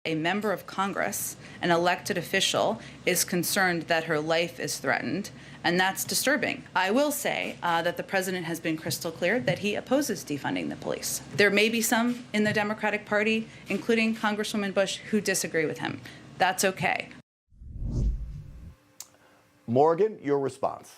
a member of Congress, an elected official, is concerned that her life is threatened, and that's disturbing. I will say that the president has been crystal clear that he opposes defunding the police. There may be some in the Democratic Party, including Congresswoman Bush, who disagree with him. That's okay. Morgan, your response.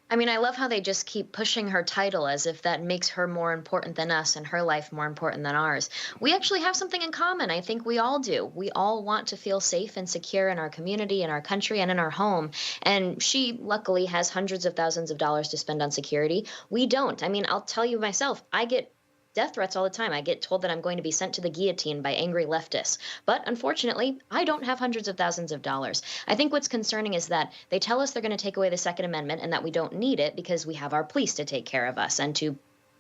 I mean, I love how they just keep pushing her title as if that makes her more important than us and her life more important than ours. We actually have something in common. I think we all do. We all want to feel safe and secure in our community, in our country, and in our home. And she luckily has hundreds of thousands of dollars to spend on security. We don't. I mean, I'll tell you myself, I get death threats all the time. I get told that I'm going to be sent to the guillotine by angry leftists. But unfortunately, I don't have hundreds of thousands of dollars. I think what's concerning is that they tell us they're going to take away the Second Amendment and that we don't need it because we have our police to take care of us and to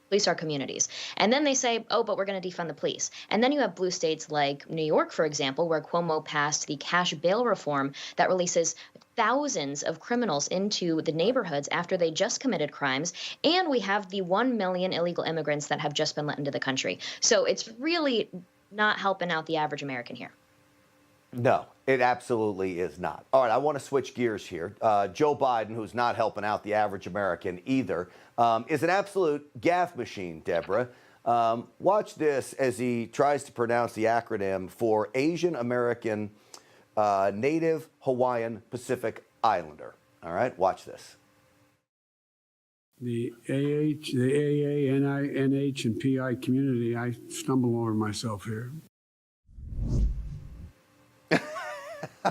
police our communities. And then they say, oh, but we're going to defund the police. And then you have blue states like New York, for example, where Cuomo passed the cash bail reform that releases thousands of criminals into the neighborhoods after they just committed crimes. And we have the 1 million illegal immigrants that have just been let into the country. So it's really not helping out the average American here. No, it absolutely is not. All right, I want to switch gears here. Joe Biden, who's not helping out the average American either, is an absolute gaffe machine, Debra. Watch this as he tries to pronounce the acronym for Asian American Native Hawaiian Pacific Islander. All right, watch this. The AA, NH, and PI community, I stumble over myself here.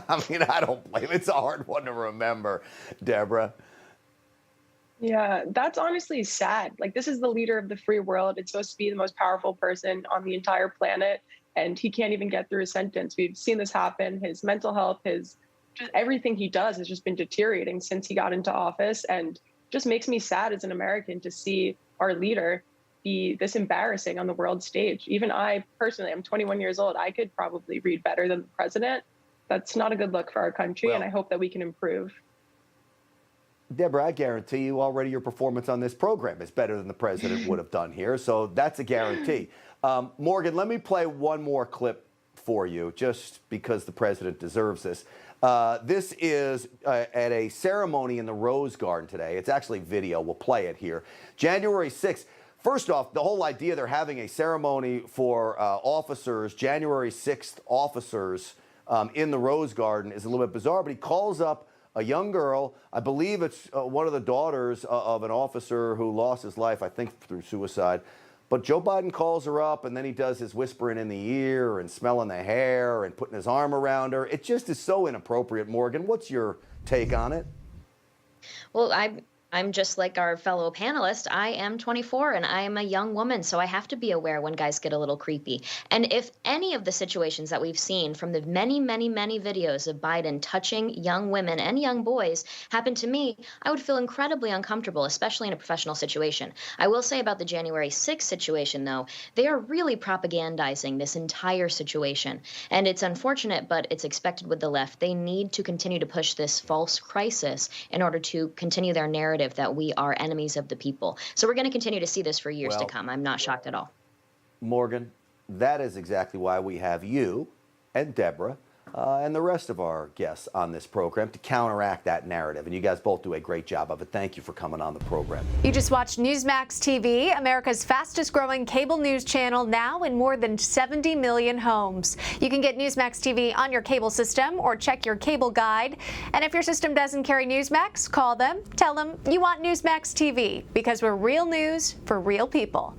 I mean, I don't blame him. It's a hard one to remember, Debra. Yeah, that's honestly sad. Like, this is the leader of the free world. It's supposed to be the most powerful person on the entire planet, and he can't even get through a sentence. We've seen this happen. His mental health, just everything he does has just been deteriorating since he got into office, and just makes me sad as an American to see our leader be this embarrassing on the world stage. Even I, personally, I'm 21 years old. I could probably read better than the president. That's not a good look for our country, and I hope that we can improve. Debra, I guarantee you already your performance on this program is better than the president would have done here, so that's a guarantee. Morgan, let me play one more clip for you, just because the president deserves this. This is at a ceremony in the Rose Garden today. It's actually video. We'll play it here. January 6th. First off, the whole idea they're having a ceremony for officers, January 6th officers, in the Rose Garden is a little bit bizarre, but he calls up a young girl. I believe it's one of the daughters of an officer who lost his life, I think through suicide. But Joe Biden calls her up, and then he does his whispering in the ear and smelling the hair and putting his arm around her. It just is so inappropriate. Morgan, what's your take on it? Well, I'm just like our fellow panelist. I am 24 and I am a young woman, so I have to be aware when guys get a little creepy. And if any of the situations that we've seen from the many, many, many videos of Biden touching young women and young boys happen to me, I would feel incredibly uncomfortable, especially in a professional situation. I will say about the January 6th situation, though, they are really propagandizing this entire situation. And it's unfortunate, but it's expected with the left. They need to continue to push this false crisis in order to continue their narrative that we are enemies of the people. So we're going to continue to see this for years to come. I'm not shocked at all. Morgan, that is exactly why we have you and Debra and the rest of our guests on this program to counteract that narrative. And you guys both do a great job of it. Thank you for coming on the program. You just watched Newsmax TV, America's fastest growing cable news channel, now in more than 70 million homes. You can get Newsmax TV on your cable system or check your cable guide. And if your system doesn't carry Newsmax, call them, tell them you want Newsmax TV, because we're real news for real people.